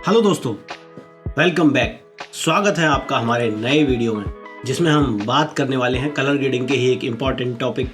Hello दोस्तों, welcome back. स्वागत है आपका हमारे नए वीडियो में, जिसमें हम बात करने वाले हैं कलर ग्रेडिंग के ही एक इम्पॉर्टेंट टॉपिक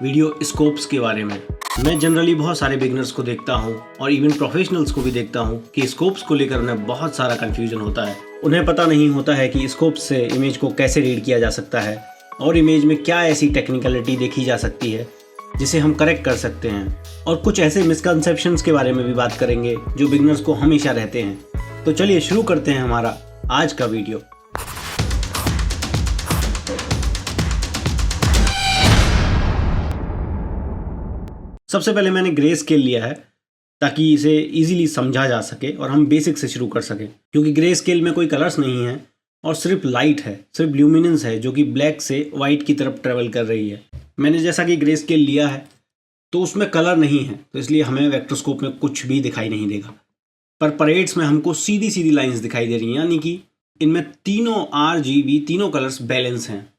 वीडियो स्कोप्स के बारे में। मैं जनरली बहुत सारे बिगनर्स को देखता हूं और इवन प्रोफेशनल्स को भी देखता हूं कि स्कोप्स को लेकर उन्हें बहुत सारा कन्फ्यूजन होता है। उन्हें पता नहीं होता है कि स्कोप्स से इमेज को कैसे रीड किया जा सकता है और इमेज में क्या ऐसी टेक्निकलिटी देखी जा सकती है जिसे हम करेक्ट कर सकते हैं, और कुछ ऐसे मिसकंसेप्शंस के बारे में भी बात करेंगे जो बिगनर्स को हमेशा रहते हैं। तो चलिए शुरू करते हैं हमारा आज का वीडियो। सबसे पहले मैंने ग्रे स्केल लिया है ताकि इसे इजीली समझा जा सके और हम बेसिक से शुरू कर सकें, क्योंकि ग्रे स्केल में कोई कलर्स नहीं है और सिर्फ लाइट है, सिर्फ ल्यूमिनेंस है जो कि ब्लैक से वाइट की तरफ ट्रेवल कर रही है। मैंने जैसा कि ग्रे स्केल लिया है तो उसमें कलर नहीं है, तो इसलिए हमें वेक्टरस्कोप में कुछ भी दिखाई नहीं देगा। पर परेड्स में हमको सीधी सीधी लाइंस दिखाई दे रही हैं, यानी कि इनमें तीनों RGB तीनों कलर्स बैलेंस हैं,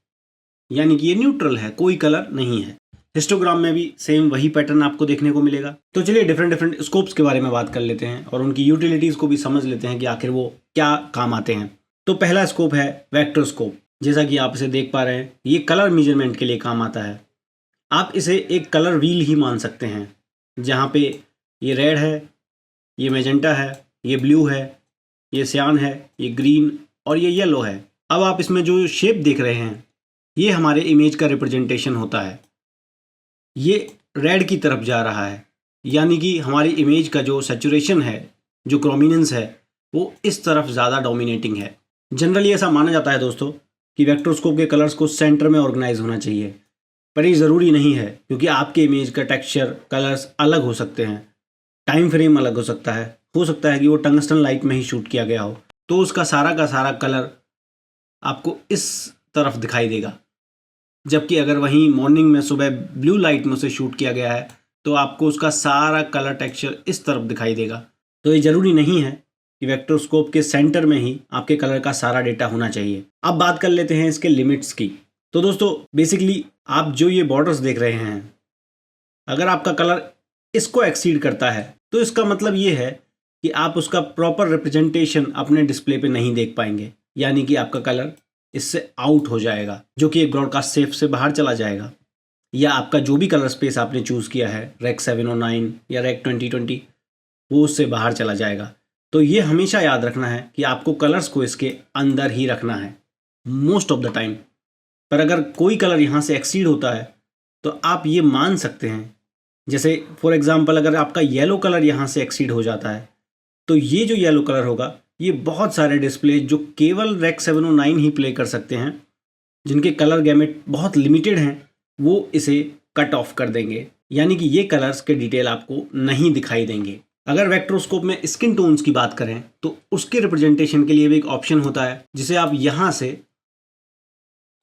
यानी कि ये न्यूट्रल है, कोई कलर नहीं है। हिस्टोग्राम में भी सेम वही पैटर्न आपको देखने को मिलेगा। तो चलिए डिफरेंट स्कोप्स के बारे में बात कर लेते हैं और उनकी यूटिलिटीज को भी समझ लेते हैं कि आखिर वो क्या काम आते हैं। तो पहला स्कोप है वेक्टरस्कोप। जैसा कि आप इसे देख पा रहे हैं, ये कलर मेजरमेंट के लिए काम आता है। आप इसे एक कलर व्हील ही मान सकते हैं, जहाँ पे ये रेड है, ये मैजेंटा है, ये ब्लू है, ये सियान है, ये ग्रीन और ये येलो है। अब आप इसमें जो शेप देख रहे हैं, ये हमारे इमेज का रिप्रेजेंटेशन होता है। ये रेड की तरफ जा रहा है, यानी कि हमारी इमेज का जो सैचुरेशन है, जो क्रोमिनेंस है, वो इस तरफ ज़्यादा डोमिनेटिंग है। जनरली ऐसा माना जाता है दोस्तों कि वेक्टरस्कोप के कलर्स को सेंटर में ऑर्गेनाइज होना चाहिए, पर ये ज़रूरी नहीं है, क्योंकि आपके इमेज का टेक्सचर, कलर्स अलग हो सकते हैं, टाइम फ्रेम अलग हो सकता है कि वो टंगस्टन लाइट में ही शूट किया गया हो, तो उसका सारा का सारा कलर आपको इस तरफ दिखाई देगा। जबकि अगर वहीं मॉर्निंग में सुबह ब्लू लाइट में उसे शूट किया गया है तो आपको उसका सारा कलर टेक्सचर इस तरफ दिखाई देगा। तो ये ज़रूरी नहीं है कि वेक्टरस्कोप के सेंटर में ही आपके कलर का सारा डेटा होना चाहिए। अब बात कर लेते हैं इसके लिमिट्स की। तो दोस्तों बेसिकली आप जो ये बॉर्डर्स देख रहे हैं, अगर आपका कलर इसको एक्सीड करता है तो इसका मतलब ये है कि आप उसका प्रॉपर रिप्रेजेंटेशन अपने डिस्प्ले पे नहीं देख पाएंगे, यानी कि आपका कलर इससे आउट हो जाएगा, जो कि एक ब्रॉडकास्ट सेफ से बाहर चला जाएगा, या आपका जो भी कलर स्पेस आपने चूज़ किया है, रेक 709 या रेक 2020, वो उससे बाहर चला जाएगा। तो ये हमेशा याद रखना है कि आपको कलर्स को इसके अंदर ही रखना है मोस्ट ऑफ द टाइम। पर अगर कोई कलर यहाँ से एक्सीड होता है तो आप ये मान सकते हैं, जैसे फॉर एग्जांपल अगर आपका येलो कलर यहाँ से एक्सीड हो जाता है तो ये जो येलो कलर होगा, ये बहुत सारे डिस्प्ले जो केवल रेक 709 ही प्ले कर सकते हैं, जिनके कलर गैमेट बहुत लिमिटेड हैं, वो इसे कट ऑफ कर देंगे, यानी कि ये कलर्स के डिटेल आपको नहीं दिखाई देंगे। अगर वेक्टरस्कोप में स्किन टोन्स की बात करें तो उसके रिप्रेजेंटेशन के लिए भी एक ऑप्शन होता है जिसे आप यहाँ से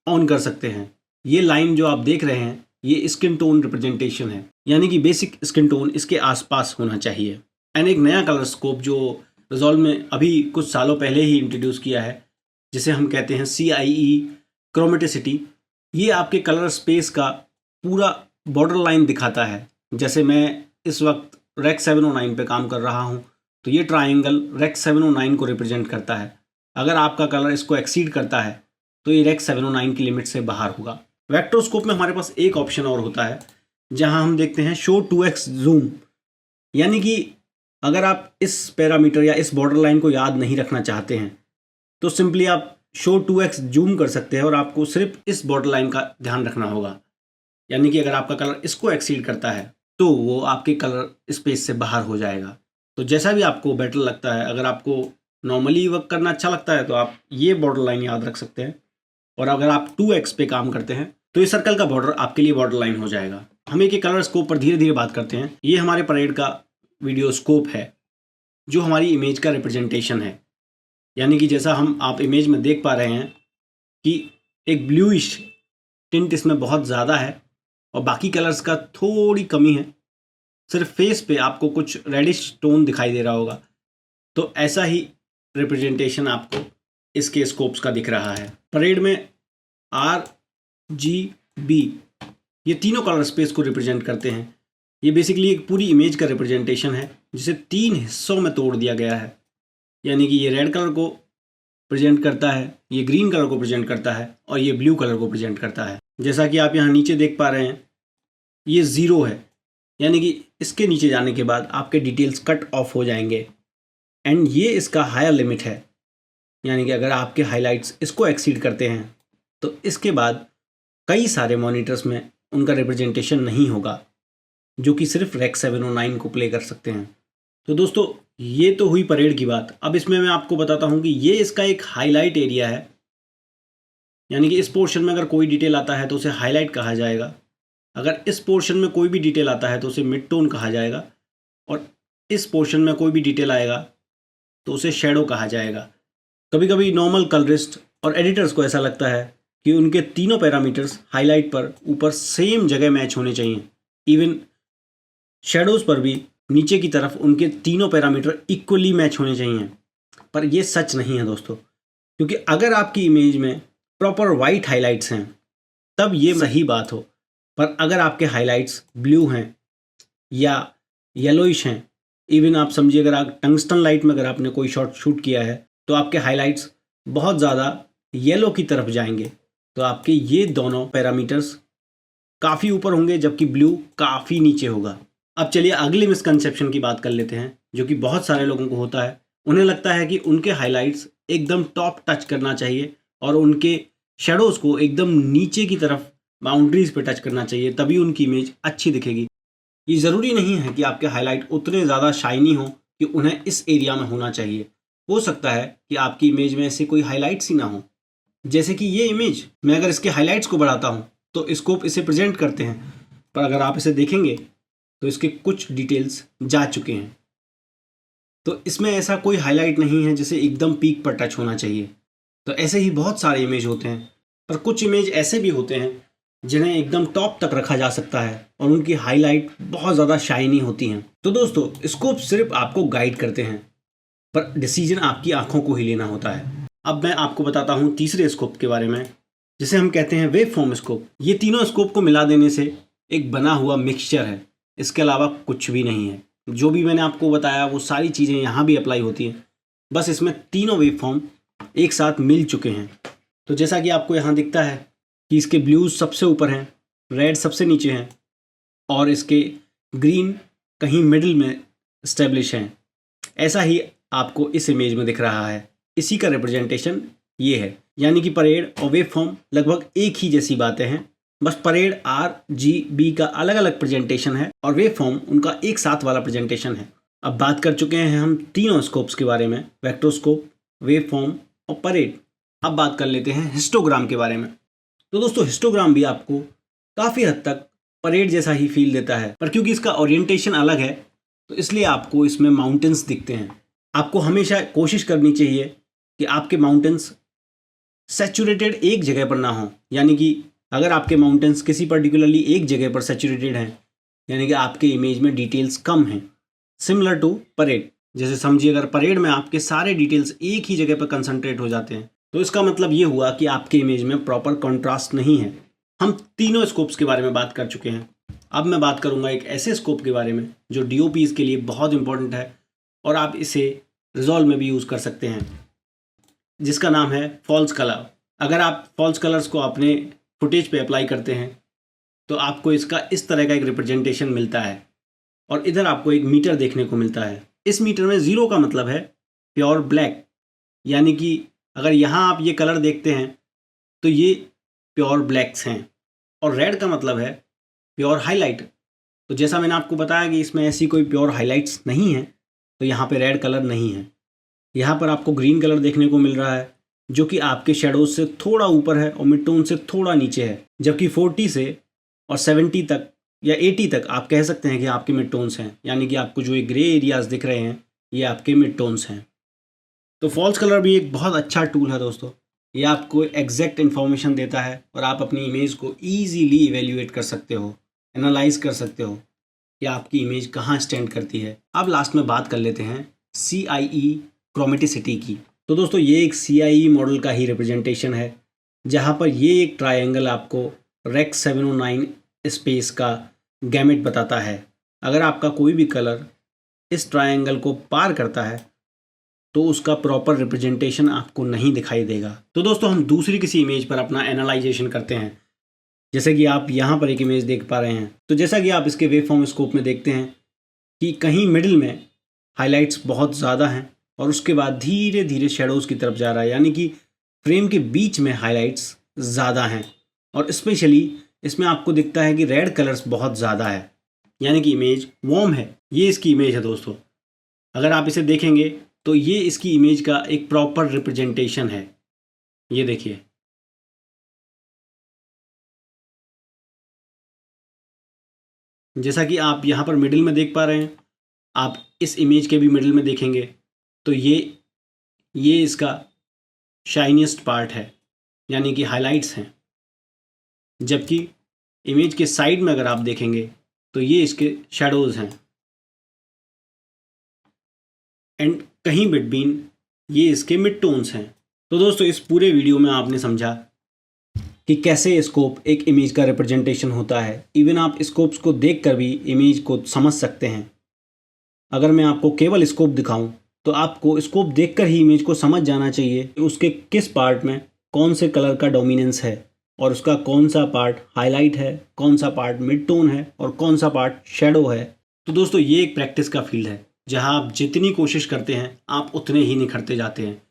ऑन कर सकते हैं। ये लाइन जो आप देख रहे हैं, ये स्किन टोन रिप्रेजेंटेशन है, यानी कि बेसिक स्किन टोन इसके आसपास होना चाहिए। एंड एक नया कलर स्कोप जो रिजॉल्व में अभी कुछ सालों पहले ही इंट्रोड्यूस किया है, जिसे हम कहते हैं CIE क्रोमेटिसिटी, ये आपके कलर स्पेस का पूरा बॉर्डर लाइन दिखाता है। जैसे मैं इस वक्त रेक 709 पे काम कर रहा हूँ, तो ये ट्राइंगल रेक 709 को रिप्रेजेंट करता है। अगर आपका कलर इसको एक्सीड करता है तो ये रेक 709 की लिमिट से बाहर होगा। वेक्टरस्कोप में हमारे पास एक ऑप्शन और होता है जहां हम देखते हैं शो 2x जूम, यानी कि अगर आप इस पैरामीटर या इस बॉर्डर लाइन को याद नहीं रखना चाहते हैं तो सिंपली आप शो 2x जूम कर सकते हैं और आपको सिर्फ इस बॉर्डर लाइन का ध्यान रखना होगा, यानी कि अगर आपका कलर इसको एक्सीड करता है तो वो आपके कलर स्पेस से बाहर हो जाएगा। तो जैसा भी आपको बेटर लगता है, अगर आपको नॉर्मली वर्क करना अच्छा लगता है तो आप ये बॉर्डर लाइन याद रख सकते हैं, और अगर आप 2x पे काम करते हैं तो ये सर्कल का बॉर्डर आपके लिए बॉर्डर लाइन हो जाएगा। हम एक कलर स्कोप पर धीरे धीरे बात करते हैं। ये हमारे परेड का वीडियो स्कोप है जो हमारी इमेज का रिप्रेजेंटेशन है, यानी कि जैसा आप इमेज में देख पा रहे हैं कि एक ब्लूइश टिंट इसमें बहुत ज़्यादा है और बाकी कलर्स का थोड़ी कमी है। सिर्फ फेस पे आपको कुछ रेडिश टोन दिखाई दे रहा होगा, तो ऐसा ही रिप्रेजेंटेशन आपको इसके स्कोप्स का दिख रहा है। परेड में RGB ये तीनों कलर स्पेस को रिप्रेजेंट करते हैं। ये बेसिकली एक पूरी इमेज का रिप्रेजेंटेशन है जिसे 3 हिस्सों में तोड़ दिया गया है, यानी कि ये रेड कलर को प्रेजेंट करता है, ये ग्रीन कलर को प्रेजेंट करता है और ये ब्लू कलर को प्रेजेंट करता है। जैसा कि आप यहाँ नीचे देख पा रहे हैं, ये 0 है, यानी कि इसके नीचे जाने के बाद आपके डिटेल्स कट ऑफ हो जाएंगे एंड ये इसका हायर लिमिट है। यानी कि अगर आपके हाइलाइट्स इसको एक्सीड करते हैं तो इसके बाद कई सारे मॉनिटर्स में उनका रिप्रेजेंटेशन नहीं होगा, जो कि सिर्फ रेक 709 को प्ले कर सकते हैं। तो दोस्तों, ये तो हुई परेड की बात। अब इसमें मैं आपको बताता हूँ कि ये इसका एक हाईलाइट एरिया है, यानी कि इस पोर्शन में अगर कोई डिटेल आता है तो उसे हाईलाइट कहा जाएगा। अगर इस पोर्शन में कोई भी डिटेल आता है तो उसे मिड टोन कहा जाएगा, और इस पोर्शन में कोई भी डिटेल आएगा तो उसे शेडो कहा जाएगा। कभी कभी नॉर्मल कलरिस्ट और एडिटर्स को ऐसा लगता है कि उनके तीनों पैरामीटर्स हाईलाइट पर ऊपर सेम जगह मैच होने चाहिए, इवन शेडोज़ पर भी नीचे की तरफ उनके तीनों पैरामीटर इक्वली मैच होने चाहिए। पर ये सच नहीं है दोस्तों, क्योंकि अगर आपकी इमेज में प्रॉपर वाइट हाइलाइट्स हैं तब ये सही बात हो, पर अगर आपके हाइलाइट्स ब्लू हैं या येलोइश हैं, इवन आप समझिए अगर आप टंगस्टन लाइट में अगर आपने कोई शॉट शूट किया है तो आपके हाइलाइट्स बहुत ज़्यादा येलो की तरफ जाएंगे, तो आपके ये दोनों पैरामीटर्स काफ़ी ऊपर होंगे जबकि ब्लू काफ़ी नीचे होगा। अब चलिए अगले मिसकंसेप्शन की बात कर लेते हैं, जो कि बहुत सारे लोगों को होता है। उन्हें लगता है कि उनके हाइलाइट्स एकदम टॉप टच करना चाहिए और उनके शेडोज़ को एकदम नीचे की तरफ बाउंड्रीज पे टच करना चाहिए, तभी उनकी इमेज अच्छी दिखेगी। ये ज़रूरी नहीं है कि आपके हाईलाइट उतने ज़्यादा शाइनी हो कि उन्हें इस एरिया में होना चाहिए। हो सकता है कि आपकी इमेज में ऐसे कोई हाइलाइट्स ही ना हो। जैसे कि ये इमेज, मैं अगर इसके हाइलाइट्स को बढ़ाता हूँ तो स्कोप इसे प्रेजेंट करते हैं, पर अगर आप इसे देखेंगे तो इसके कुछ डिटेल्स जा चुके हैं। तो इसमें ऐसा कोई हाईलाइट नहीं है जिसे एकदम पीक पर टच होना चाहिए। तो ऐसे ही बहुत सारे इमेज होते हैं, पर कुछ इमेज ऐसे भी होते हैं जिन्हें एकदम टॉप तक रखा जा सकता है और उनकी हाईलाइट बहुत ज़्यादा शाइनी होती हैं। तो दोस्तों, स्कोप सिर्फ आपको गाइड करते हैं, पर डिसीजन आपकी आंखों को ही लेना होता है। अब मैं आपको बताता हूँ तीसरे स्कोप के बारे में, जिसे हम कहते हैं वेव फॉर्म स्कोप। ये तीनों स्कोप को मिला देने से एक बना हुआ मिक्सचर है, इसके अलावा कुछ भी नहीं है। जो भी मैंने आपको बताया वो सारी चीज़ें यहाँ भी अप्लाई होती हैं, बस इसमें तीनों वेव फॉर्म एक साथ मिल चुके हैं। तो जैसा कि आपको यहाँ दिखता है कि इसके ब्लूज सबसे ऊपर हैं, रेड सबसे नीचे हैं और इसके ग्रीन कहीं मिडिल में इस्टेब्लिश हैं। ऐसा ही आपको इस इमेज में दिख रहा है। इसी का रिप्रेजेंटेशन ये है, यानी कि परेड और वेव फॉर्म लगभग एक ही जैसी बातें हैं, बस परेड RGB का अलग अलग प्रेजेंटेशन है और वेव फॉर्म उनका एक साथ वाला प्रेजेंटेशन है। अब बात कर चुके हैं हम तीनों स्कोप्स के बारे में, वेक्टोस्कोप, वेव फॉर्म और परेड। अब बात कर लेते हैं हिस्टोग्राम के बारे में। तो दोस्तों, हिस्टोग्राम भी आपको काफ़ी हद तक परेड जैसा ही फील देता है, पर क्योंकि इसका ओरिएंटेशन अलग है तो इसलिए आपको इसमें माउंटेन्स दिखते हैं। आपको हमेशा कोशिश करनी चाहिए कि आपके माउंटेन्स सैचुरेटेड एक जगह पर ना हो, यानी कि अगर आपके माउंटेन्स किसी पर्टिकुलरली एक जगह पर सैचुरेटेड हैं, यानी कि आपके इमेज में डिटेल्स कम हैं, सिमिलर टू परेड। जैसे समझिए अगर परेड में आपके सारे डिटेल्स एक ही जगह पर कंसंट्रेट हो जाते हैं तो इसका मतलब ये हुआ कि आपके इमेज में प्रॉपर कंट्रास्ट नहीं है। हम तीनों स्कोप्स के बारे में बात कर चुके हैं। अब मैं बात करूंगा एक ऐसे स्कोप के बारे में जो DOPs के लिए बहुत इंपॉर्टेंट है और आप इसे रिजॉल्व में भी यूज़ कर सकते हैं, जिसका नाम है फॉल्स कलर। अगर आप फॉल्स कलर्स को अपने फुटेज पे अप्लाई करते हैं तो आपको इसका इस तरह का एक रिप्रेजेंटेशन मिलता है और इधर आपको एक मीटर देखने को मिलता है। इस मीटर में 0 का मतलब है प्योर ब्लैक, यानी कि अगर यहाँ आप ये कलर देखते हैं तो ये प्योर ब्लैक्स हैं, और रेड का मतलब है प्योर हाईलाइट। तो जैसा मैंने आपको बताया कि इसमें ऐसी कोई प्योर हाईलाइट्स नहीं है, तो यहाँ पे रेड कलर नहीं है। यहाँ पर आपको ग्रीन कलर देखने को मिल रहा है जो कि आपके शेडोज से थोड़ा ऊपर है और मिड टोन से थोड़ा नीचे है, जबकि 40 से और 70 तक या 80 तक आप कह सकते हैं कि आपके मिड टोन्स हैं, यानी कि आपको जो ये ग्रे एरियाज दिख रहे हैं ये आपके मिड टोन्स हैं। तो फॉल्स कलर भी एक बहुत अच्छा टूल है दोस्तों। ये आपको एग्जैक्ट इन्फॉर्मेशन देता है और आप अपनी इमेज को ईजीली इवेल्युएट कर सकते हो, एनालाइज कर सकते हो कि आपकी इमेज कहाँ स्टैंड करती है। अब लास्ट में बात कर लेते हैं CIE क्रोमेटिसिटी की। तो दोस्तों, ये एक CIE मॉडल का ही रिप्रेजेंटेशन है, जहाँ पर ये एक ट्रायंगल आपको रेक 709 स्पेस का गैमेट बताता है। अगर आपका कोई भी कलर इस ट्रायंगल को पार करता है तो उसका प्रॉपर रिप्रेजेंटेशन आपको नहीं दिखाई देगा। तो दोस्तों हम दूसरी किसी इमेज पर अपना एनालाइजेशन करते हैं। जैसे कि आप यहाँ पर एक इमेज देख पा रहे हैं, तो जैसा कि आप इसके वेवफॉर्म स्कोप में देखते हैं कि कहीं मिडिल में हाइलाइट्स बहुत ज़्यादा हैं और उसके बाद धीरे धीरे शेडोज़ की तरफ जा रहा है, यानी कि फ्रेम के बीच में हाइलाइट्स ज़्यादा हैं। और स्पेशली इसमें आपको दिखता है कि रेड कलर्स बहुत ज़्यादा है, यानी कि इमेज वार्म है। ये इसकी इमेज है दोस्तों। अगर आप इसे देखेंगे तो ये इसकी इमेज का एक प्रॉपर रिप्रेजेंटेशन है। ये देखिए, जैसा कि आप यहाँ पर मिडिल में देख पा रहे हैं, आप इस इमेज के भी मिडिल में देखेंगे तो ये इसका शाइनिएस्ट पार्ट है, यानी कि हाइलाइट्स हैं। जबकि इमेज के साइड में अगर आप देखेंगे तो ये इसके शैडोज़ हैं एंड कहीं बिटवीन ये इसके मिड टोन्स हैं। तो दोस्तों इस पूरे वीडियो में आपने समझा कि कैसे स्कोप एक इमेज का रिप्रेजेंटेशन होता है। इवन आप स्कोप्स को देखकर भी इमेज को समझ सकते हैं। अगर मैं आपको केवल स्कोप दिखाऊं तो आपको स्कोप देखकर ही इमेज को समझ जाना चाहिए कि उसके किस पार्ट में कौन से कलर का डोमिनेंस है और उसका कौन सा पार्ट हाईलाइट है, कौन सा पार्ट मिड टोन है और कौन सा पार्ट शेडो है। तो दोस्तों ये एक प्रैक्टिस का फील्ड है जहां आप जितनी कोशिश करते हैं आप उतने ही निखरते जाते हैं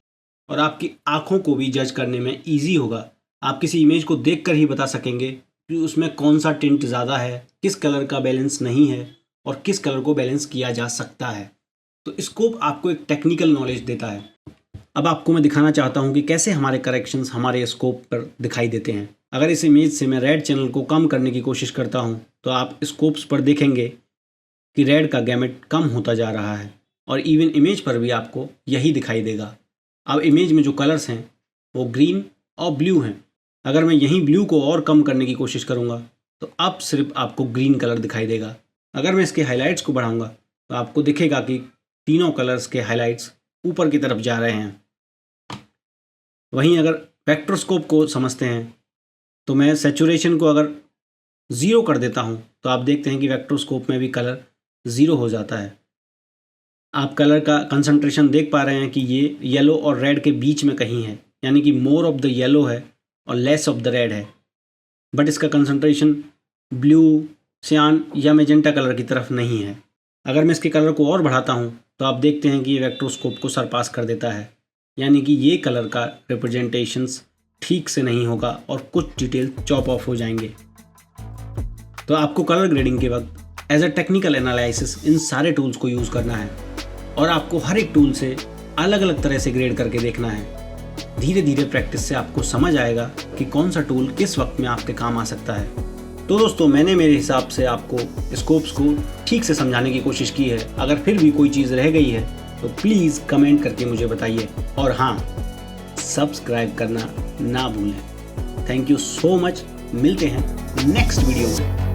और आपकी आंखों को भी जज करने में ईजी होगा। आप किसी इमेज को देखकर ही बता सकेंगे कि उसमें कौन सा टिंट ज़्यादा है, किस कलर का बैलेंस नहीं है और किस कलर को बैलेंस किया जा सकता है। तो स्कोप आपको एक टेक्निकल नॉलेज देता है। अब आपको मैं दिखाना चाहता हूँ कि कैसे हमारे करेक्शंस हमारे स्कोप पर दिखाई देते हैं। अगर इस इमेज से मैं रेड चैनल को कम करने की कोशिश करता हूँ तो आप स्कोप्स पर देखेंगे कि रेड का गैमेट कम होता जा रहा है और इवन इमेज पर भी आपको यही दिखाई देगा। अब इमेज में जो कलर्स हैं वो ग्रीन और ब्लू हैं। अगर मैं यहीं ब्लू को और कम करने की कोशिश करूँगा तो अब सिर्फ आपको ग्रीन कलर दिखाई देगा। अगर मैं इसके हाइलाइट्स को बढ़ाऊँगा तो आपको दिखेगा कि तीनों कलर्स के हाइलाइट्स ऊपर की तरफ जा रहे हैं। वहीं अगर वेक्टरस्कोप को समझते हैं तो मैं सैचुरेशन को अगर 0 कर देता हूं तो आप देखते हैं कि वेक्टरस्कोप में भी कलर 0 हो जाता है। आप कलर का कंसंट्रेशन देख पा रहे हैं कि ये येलो और रेड के बीच में कहीं है, यानी कि मोर ऑफ द येलो है और लेस ऑफ द रेड है। बट इसका कंसंट्रेशन ब्लू, सियान या मैजेंटा कलर की तरफ नहीं है। अगर मैं इसके कलर को और बढ़ाता हूँ तो आप देखते हैं कि ये वेक्टरस्कोप को सरपास कर देता है, यानी कि ये कलर का रिप्रेजेंटेशंस ठीक से नहीं होगा और कुछ डिटेल चॉप ऑफ हो जाएंगे। तो आपको कलर ग्रेडिंग के वक्त एज अ टेक्निकल एनालिसिस इन सारे टूल्स को यूज़ करना है और आपको हर एक टूल से अलग अलग तरह से ग्रेड करके देखना है। धीरे धीरे प्रैक्टिस से आपको समझ आएगा कि कौन सा टूल किस वक्त में आपके काम आ सकता है। तो दोस्तों मैंने मेरे हिसाब से आपको स्कोप्स को ठीक से समझाने की कोशिश की है। अगर फिर भी कोई चीज़ रह गई है तो प्लीज़ कमेंट करके मुझे बताइए और हाँ, सब्सक्राइब करना ना भूलें। Thank you so much. मिलते हैं नेक्स्ट वीडियो में।